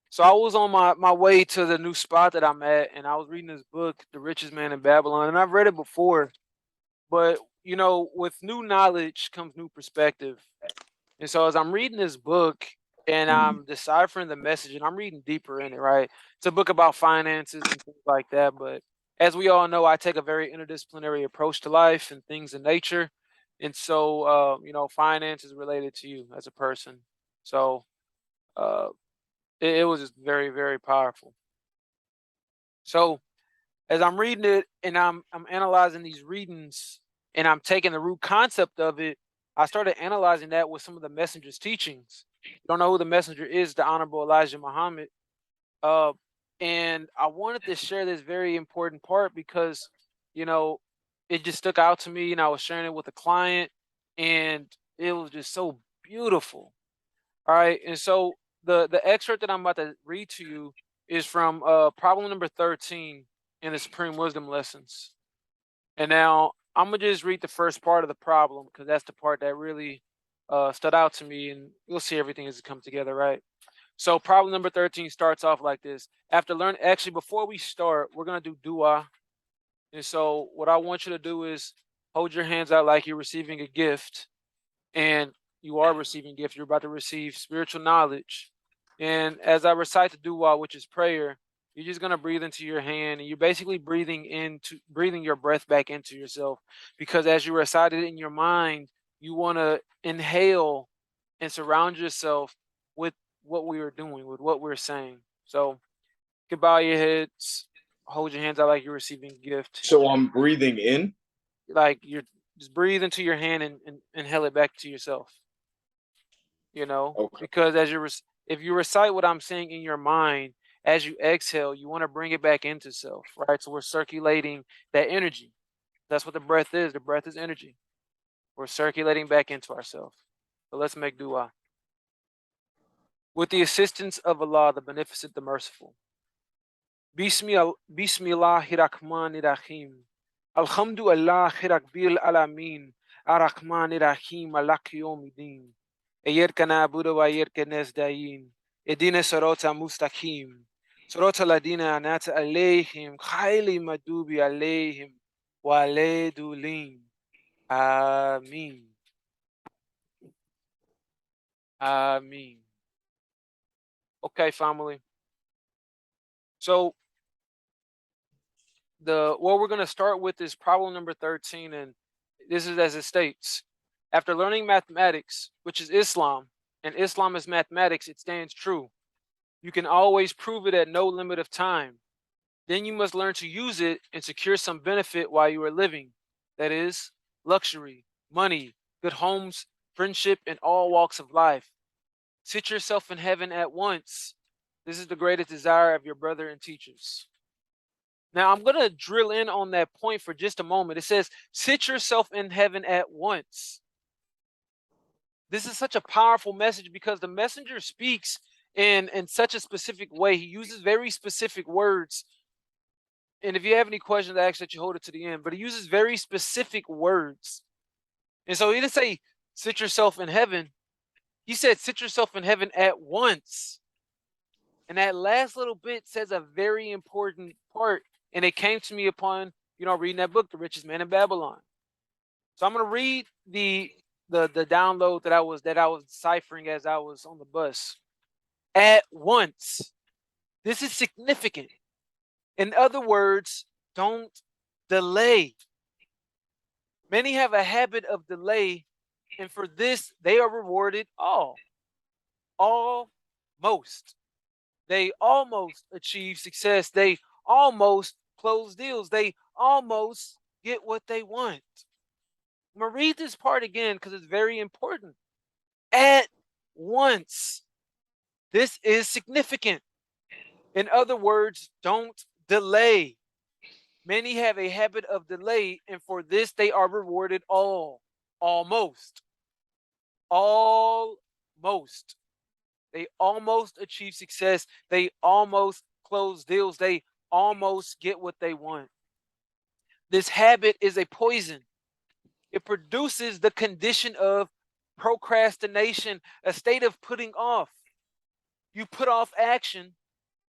So I was on my way to the new spot that I'm at, and I was reading this book, The Richest Man in Babylon, and I've read it before, but with new knowledge comes new perspective. And so as I'm reading this book and Mhm. I'm deciphering the message and I'm reading deeper in it, right? It's a book about finances and things like that. But as we all know, I take a very interdisciplinary approach to life and things in nature. And so, finance is related to you as a person. So uh, it was just very, very powerful. So as I'm reading it and I'm analyzing these readings and I'm taking the root concept of it, I started analyzing that with some of the messenger's teachings. You don't know who the messenger is, the Honorable Elijah Muhammad. Uh, and I wanted to share this very important part because, you know, it just stuck out to me and I was sharing it with a client and it was just so beautiful. All right. And so the excerpt that I'm about to read to you is from problem number 13 in the Supreme Wisdom Lessons. And now I'm gonna just read the first part of the problem because that's the part that really stood out to me, and you'll see everything as it comes together, right? So problem number 13 starts off like this. After learning, actually, before we start, we're gonna do dua. And so what I want you to do is hold your hands out like you're receiving a gift, and you are receiving gift. You're about to receive spiritual knowledge. And as I recite the dua, which is prayer, you're just gonna breathe into your hand, and you're basically breathing your breath back into yourself. Because as you recite it in your mind, you want to inhale and surround yourself with what we are doing, with what we're saying. So you can bow your heads, hold your hands out like you're receiving a gift, So I'm breathing in. like you're just breathe into your hand and inhale it back to yourself. Okay. Because if you recite what I'm saying in your mind, as you exhale, you want to bring it back into self, right? So we're circulating that energy. That's what the breath is. The breath is energy. We're circulating back into ourselves. So let's make dua. With the assistance of Allah, the Beneficent, the Merciful. Bismillahirrahmanirrahim. Alhamdulillahirabbil alamin. Arrahmanirrahim. Malaki yawmiddin. إياك نعبد وإياك نستعين اهدنا الصراط المستقيم صراط الذين أنعمت عليهم غير المغضوب عليهم ولا الضالين آمين آمين. Okay, family. So what we're going to start with is problem number 13, and this is as it states. After learning mathematics, which is Islam, and Islam is mathematics, it stands true. You can always prove it at no limit of time. Then you must learn to use it and secure some benefit while you are living. That is, luxury, money, good homes, friendship, and all walks of life. Sit yourself in heaven at once. This is the greatest desire of your brother and teachers. Now, I'm going to drill in on that point for just a moment. It says, sit yourself in heaven at once. This is such a powerful message because the messenger speaks in such a specific way. He uses very specific words. And if you have any questions, I ask that you hold it to the end. But he uses very specific words. And so he didn't say, sit yourself in heaven. He said, sit yourself in heaven at once. And that last little bit says a very important part. And it came to me upon, reading that book, The Richest Man in Babylon. So I'm going to read the download that I was deciphering as I was on the bus. At once. This is significant. In other words, don't delay. Many have a habit of delay, and for this they are rewarded almost. They almost achieve success. They almost close deals. They almost get what they want. I'm going to read this part again because it's very important. At once. This is significant. In other words, don't delay. Many have a habit of delay, and for this they are rewarded almost. Almost. They almost achieve success. They almost close deals. They almost get what they want. This habit is a poison. It produces the condition of procrastination, a state of putting off. You put off action,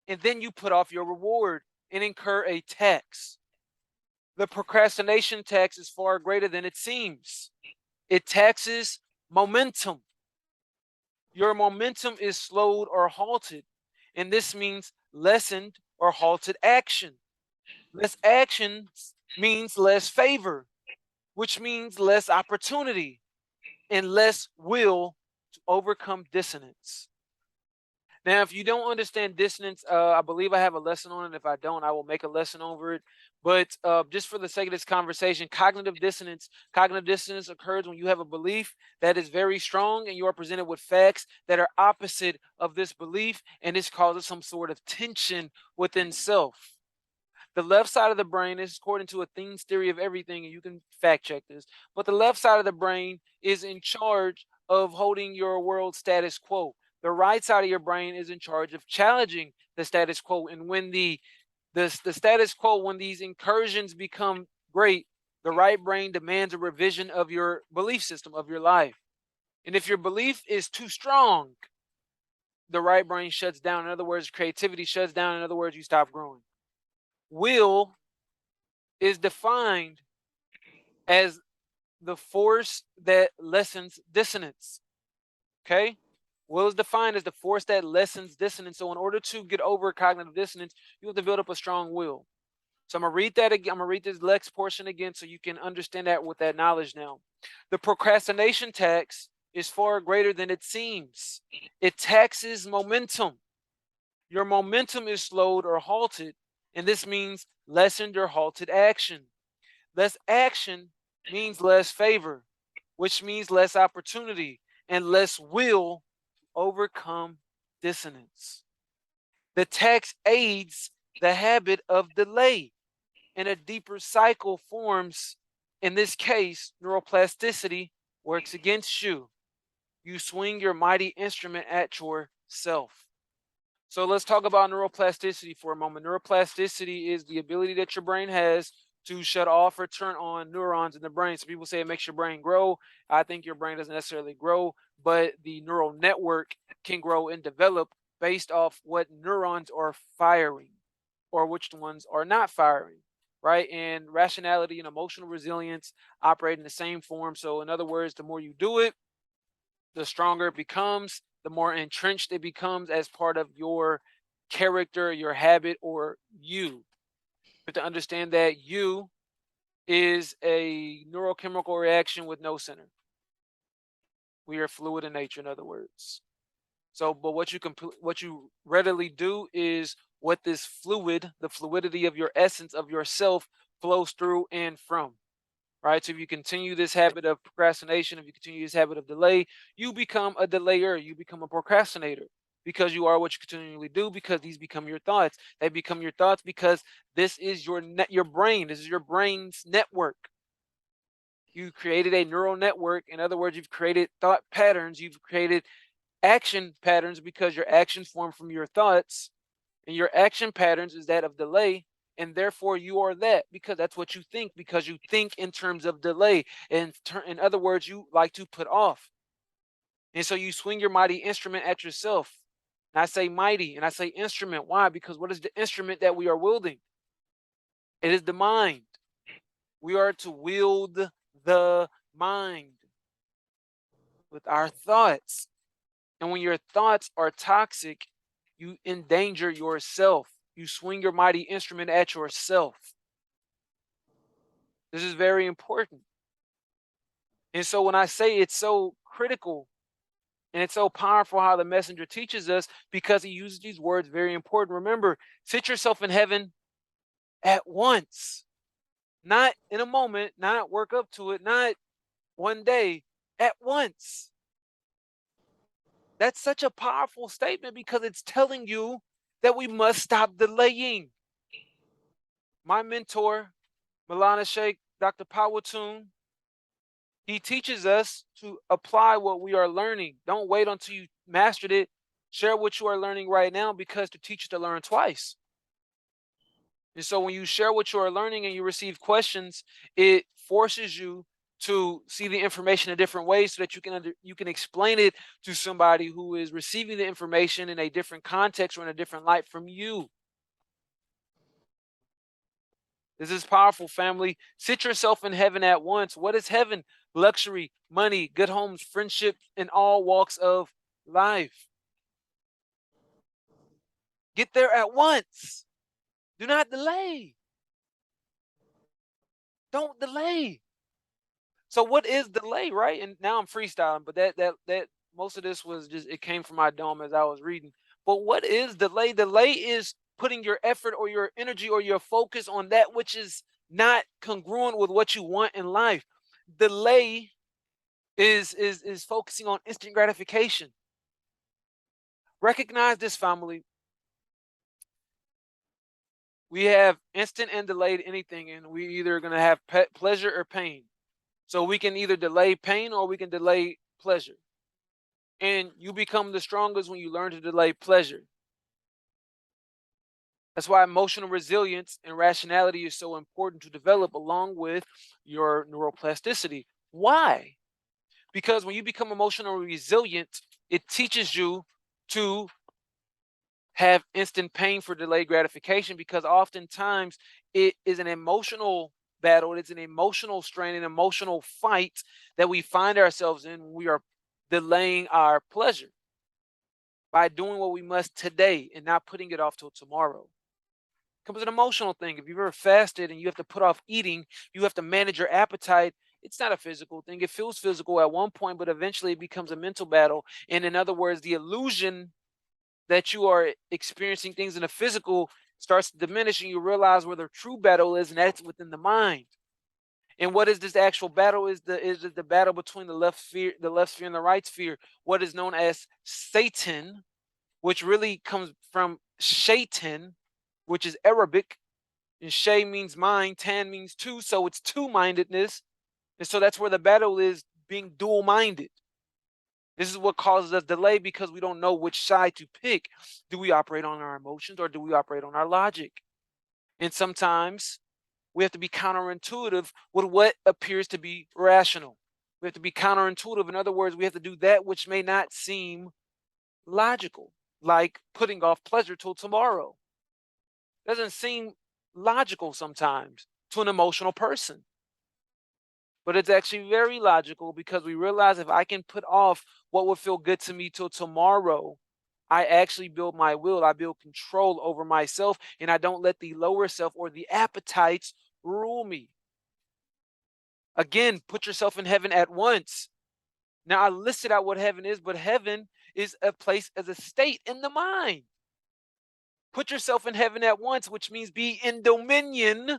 and then you put off your reward and incur a tax. The procrastination tax is far greater than it seems. It taxes momentum. Your momentum is slowed or halted, and this means lessened or halted action. Less action means less favor, which means less opportunity and less will to overcome dissonance. Now, if you don't understand dissonance, I believe I have a lesson on it. If I don't, I will make a lesson over it. But just for the sake of this conversation, cognitive dissonance occurs when you have a belief that is very strong and you are presented with facts that are opposite of this belief, and this causes some sort of tension within self. The left side of the brain is, according to a Things theory of everything, and you can fact check this, but the left side of the brain is in charge of holding your world status quo. The right side of your brain is in charge of challenging the status quo. And when the status quo, when these incursions become great, the right brain demands a revision of your belief system, of your life. And if your belief is too strong, the right brain shuts down. In other words, creativity shuts down. In other words, you stop growing. Will is defined as the force that lessens dissonance. Okay? Will is defined as the force that lessens dissonance. So in order to get over cognitive dissonance, you have to build up a strong will. So I'm going to read that again. I'm going to read this Lex portion again so you can understand that with that knowledge now. The procrastination tax is far greater than it seems. It taxes momentum. Your momentum is slowed or halted, and this means lessened or halted action. Less action means less favor, which means less opportunity and less will to overcome dissonance. The tax aids the habit of delay, and a deeper cycle forms. In this case, neuroplasticity works against you. You swing your mighty instrument at yourself. So let's talk about neuroplasticity for a moment. Neuroplasticity is the ability that your brain has to shut off or turn on neurons in the brain. So people say it makes your brain grow. I think your brain doesn't necessarily grow, but the neural network can grow and develop based off what neurons are firing or which ones are not firing, right? And rationality and emotional resilience operate in the same form. So in other words, the more you do it, the stronger it becomes, the more entrenched it becomes as part of your character, your habit, or you. You have to understand that you is a neurochemical reaction with no center. We are fluid in nature, in other words. So, but what you readily do is what this fluid, the fluidity of your essence of yourself, flows through and from. Right? So if you continue this habit of procrastination, if you continue this habit of delay, you become a delayer, you become a procrastinator, because you are what you continually do, because these become your thoughts. They become your thoughts because this is your brain. This is your brain's network. You created a neural network. In other words, you've created thought patterns. You've created action patterns because your actions form from your thoughts, and your action patterns is that of delay. And therefore you are that because that's what you think, because you think in terms of delay. In other words, you like to put off. And so you swing your mighty instrument at yourself. And I say mighty and I say instrument. Why? Because what is the instrument that we are wielding? It is the mind. We are to wield the mind with our thoughts. And when your thoughts are toxic, you endanger yourself. You swing your mighty instrument at yourself. This is very important. And so when I say it's so critical and it's so powerful how the messenger teaches us, because he uses these words very important. Remember, sit yourself in heaven at once, not in a moment, not work up to it, not one day, at once. That's such a powerful statement because it's telling you that we must stop delaying. My mentor, Maulana Sheikh Dr. Powatoon, he teaches us to apply what we are learning. Don't wait until you mastered it. Share what you are learning right now, because to teach is to learn twice. And so when you share what you are learning and you receive questions, it forces you to see the information in different ways so that you can explain it to somebody who is receiving the information in a different context or in a different light from you. This is powerful, family. Sit yourself in heaven at once. What is heaven? Luxury, money, good homes, friendship in all walks of life. Get there at once. Do not delay. Don't delay. So what is delay, right? And now I'm freestyling, but that most of this was just, it came from my dome as I was reading. But what is delay? Delay is putting your effort or your energy or your focus on that which is not congruent with what you want in life. Delay is focusing on instant gratification. Recognize this, family. We have instant and delayed anything, and we either going to have pleasure or pain. So we can either delay pain or we can delay pleasure. And you become the strongest when you learn to delay pleasure. That's why emotional resilience and rationality is so important to develop along with your neuroplasticity. Why? Because when you become emotionally resilient, it teaches you to have instant pain for delayed gratification, because oftentimes it is an emotional battle. It's an emotional strain, an emotional fight that we find ourselves in when we are delaying our pleasure by doing what we must today and not putting it off till tomorrow. Because it's an emotional thing. If you've ever fasted and you have to put off eating, you have to manage your appetite. It's not a physical thing. It feels physical at one point, but eventually it becomes a mental battle. And in other words, the illusion that you are experiencing things in the physical starts to diminish, and you realize where the true battle is, and that's within the mind. And what is this actual battle? Is the battle between the left sphere and the right sphere, what is known as Satan, which really comes from Shaitan, which is Arabic, and Shay means mind, Tan means two, so it's two-mindedness. And so that's where the battle is, being dual-minded. This is what causes us delay, because we don't know which side to pick. Do we operate on our emotions or do we operate on our logic? And sometimes we have to be counterintuitive with what appears to be rational. We have to be counterintuitive. In other words, we have to do that which may not seem logical, like putting off pleasure till tomorrow. It doesn't seem logical sometimes to an emotional person. But it's actually very logical, because we realize if I can put off what would feel good to me till tomorrow, I actually build my will. I build control over myself, and I don't let the lower self or the appetites rule me. Again, put yourself in heaven at once. Now, I listed out what heaven is, but heaven is a place, as a state in the mind. Put yourself in heaven at once, which means be in dominion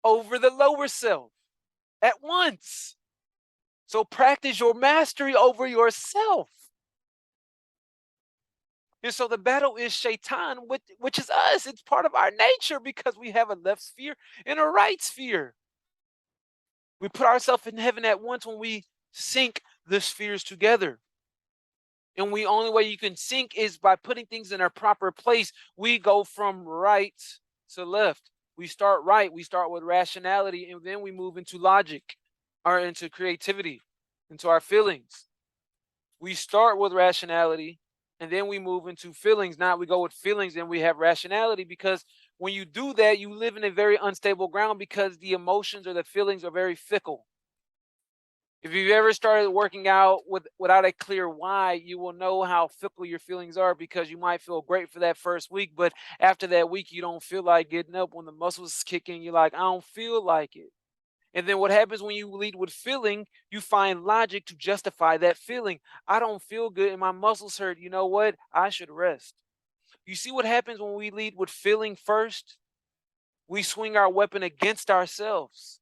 over the lower self at once. So practice your mastery over yourself. And so the battle is Shaitan, which is us. It's part of our nature, because we have a left sphere and a right sphere. We put ourselves in heaven at once when we sync the spheres together. And the only way you can sync is by putting things in their proper place. We go from right to left. We start right. We start with rationality, and then we move into logic, or into creativity, into our feelings. We start with rationality, and then we move into feelings. Now we go with feelings, and we have rationality, because when you do that, you live in a very unstable ground, because the emotions or the feelings are very fickle. If you've ever started working out without a clear why, you will know how fickle your feelings are, because you might feel great for that first week, but after that week, you don't feel like getting up. When the muscles kick in, you're like, I don't feel like it. And then what happens when you lead with feeling, you find logic to justify that feeling. I don't feel good and my muscles hurt. You know what? I should rest. You see what happens when we lead with feeling first? We swing our weapon against ourselves.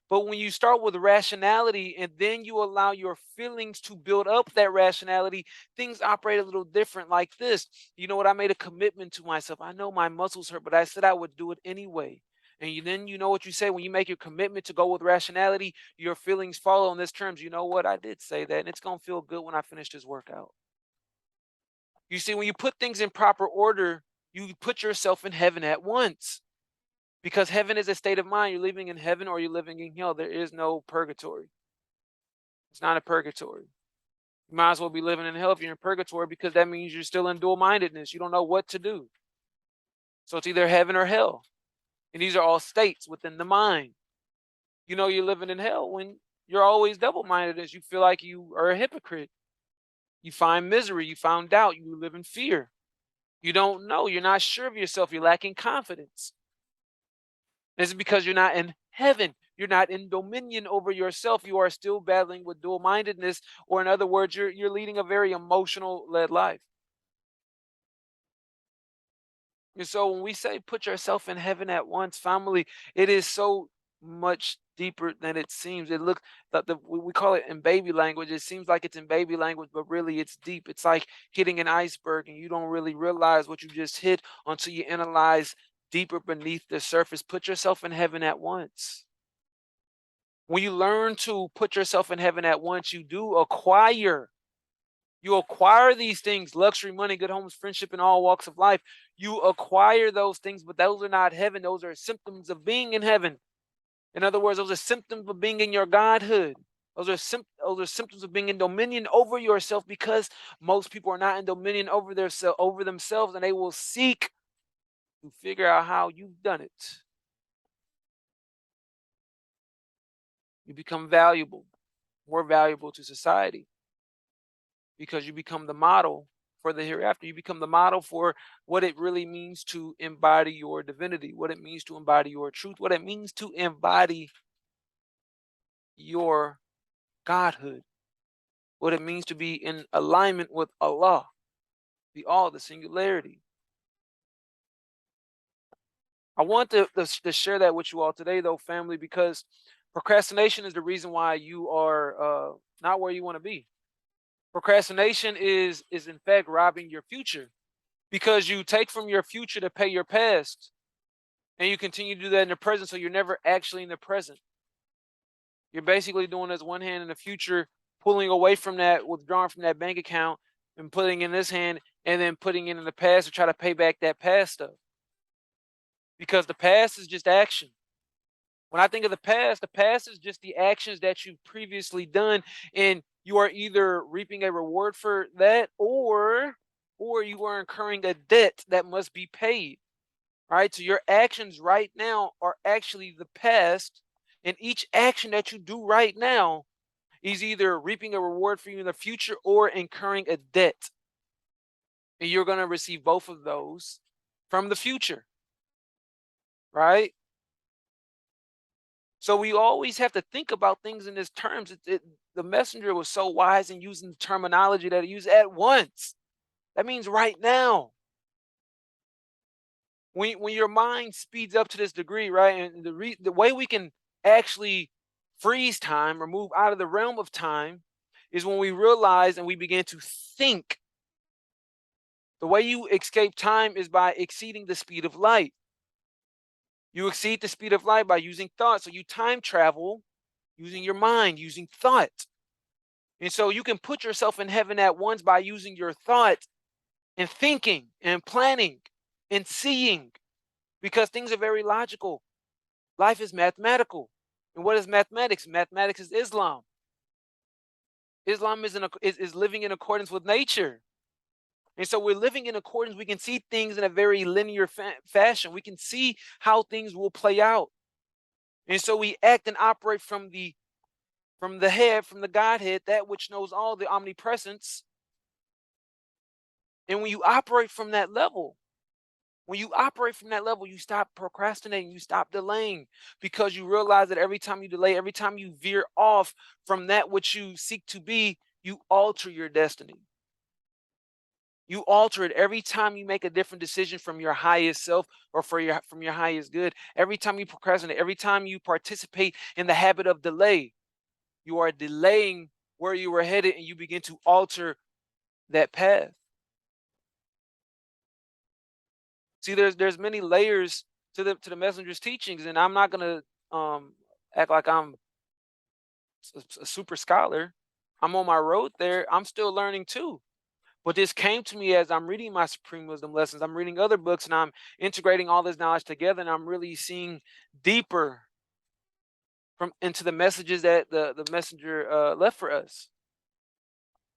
But when you start with rationality and then you allow your feelings to build up that rationality, things operate a little different, like this. You know what? I made a commitment to myself. I know my muscles hurt, but I said I would do it anyway. And then you know what you say when you make your commitment to go with rationality, your feelings follow on this terms. You know what? I did say that, and it's going to feel good when I finish this workout. You see, when you put things in proper order, you put yourself in heaven at once. Because heaven is a state of mind. You're living in heaven or you're living in hell. There is no purgatory. It's not a purgatory. You might as well be living in hell if you're in purgatory, because that means you're still in dual-mindedness. You don't know what to do. So it's either heaven or hell. And these are all states within the mind. You know you're living in hell when you're always double-minded, as you feel like you are a hypocrite. You find misery, you find doubt, you live in fear. You don't know, you're not sure of yourself, you're lacking confidence. This is because you're not in heaven. You're not in dominion over yourself. You are still battling with dual-mindedness, or in other words, you're leading a very emotional-led life. And so when we say put yourself in heaven at once, family, it is so much deeper than it seems. It looks that we call it in baby language. It seems like it's in baby language, but really it's deep. It's like hitting an iceberg, and you don't really realize what you just hit until you analyze deeper beneath the surface. Put yourself in heaven at once. When you learn to put yourself in heaven at once, you do acquire. You acquire these things: luxury, money, good homes, friendship, in all walks of life. You acquire those things, but those are not heaven. Those are symptoms of being in heaven. In other words, those are symptoms of being in your godhood. Those are symptoms of being in dominion over yourself, because most people are not in dominion over themselves, and they will seek to figure out how you've done it. You become valuable, more valuable to society, because you become the model for the hereafter. You become the model for what it really means to embody your divinity, what it means to embody your truth, what it means to embody your godhood, what it means to be in alignment with Allah, the all, the singularity. I want to share that with you all today, though, family, because procrastination is the reason why you are not where you want to be. Procrastination is in fact robbing your future, because you take from your future to pay your past, and you continue to do that in the present, so you're never actually in the present. You're basically doing this one hand in the future, pulling away from that, withdrawing from that bank account, and putting in this hand, and then putting it in the past to try to pay back that past stuff. Because the past is just action. When I think of the past is just the actions that you've previously done, and you are either reaping a reward for that, or you are incurring a debt that must be paid. Right? So your actions right now are actually the past, and each action that you do right now is either reaping a reward for you in the future or incurring a debt. And you're going to receive both of those from the future. Right? So we always have to think about things in these terms. The messenger was so wise in using the terminology that he used: at once. That means right now. When your mind speeds up to this degree, right, and the way we can actually freeze time or move out of the realm of time is when we realize and we begin to think. The way you escape time is by exceeding the speed of light. You exceed the speed of light by using thought. So you time travel using your mind, using thought. And so you can put yourself in heaven at once by using your thought and thinking and planning and seeing, because things are very logical. Life is mathematical. And what is mathematics? Mathematics is Islam. Islam is living in accordance with nature. And so we're living in accordance. We can see things in a very linear fashion. We can see how things will play out. And so we act and operate from the head, from the Godhead, that which knows all, the omnipresence. And when you operate from that level, you stop procrastinating, you stop delaying, because you realize that every time you delay, every time you veer off from that which you seek to be, you alter your destiny. You alter it every time you make a different decision from your highest self or from your highest good. Every time you procrastinate, every time you participate in the habit of delay, you are delaying where you were headed, and you begin to alter that path. See, there's many layers to the messenger's teachings, and I'm not gonna act like I'm a super scholar. I'm on my road there. I'm still learning too. But this came to me as I'm reading my Supreme Wisdom lessons. I'm reading other books and I'm integrating all this knowledge together, and I'm really seeing deeper from into the messages that the messenger left for us.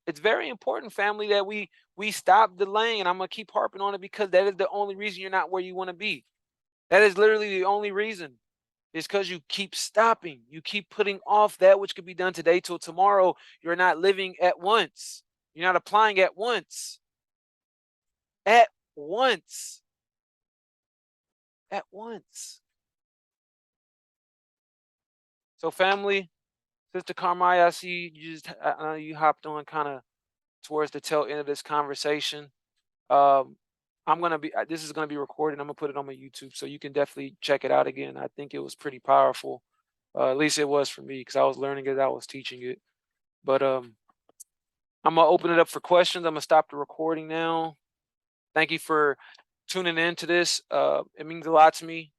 It's very important, family, that we stop delaying, and I'm gonna keep harping on it because that is the only reason you're not where you want to be. That is literally the only reason. It's because you keep stopping. You keep putting off that which could be done today till tomorrow. You're not living at once. You're not applying at once. At once. At once. So, family, Sister Carmaya, I see you just you hopped on kind of towards the tail end of this conversation. Um, I'm gonna be this is gonna be recorded. I'm gonna put it on my YouTube, so you can definitely check it out again. I think it was pretty powerful. At least it was for me because I was learning as I was teaching it. But I'm gonna open it up for questions. I'm gonna stop the recording now. Thank you for tuning in to this. It means a lot to me.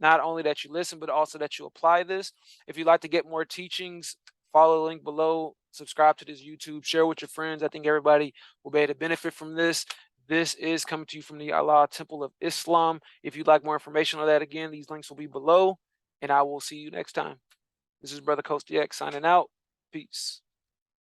Not only that you listen, but also that you apply this. If you'd like to get more teachings, follow the link below, subscribe to this YouTube, share with your friends. I think everybody will be able to benefit from this. This is coming to you from the Allah Temple of Islam. If you'd like more information on that, again, these links will be below, and I will see you next time. This is Brother 𝐁𝐫𝐶X signing out. Peace.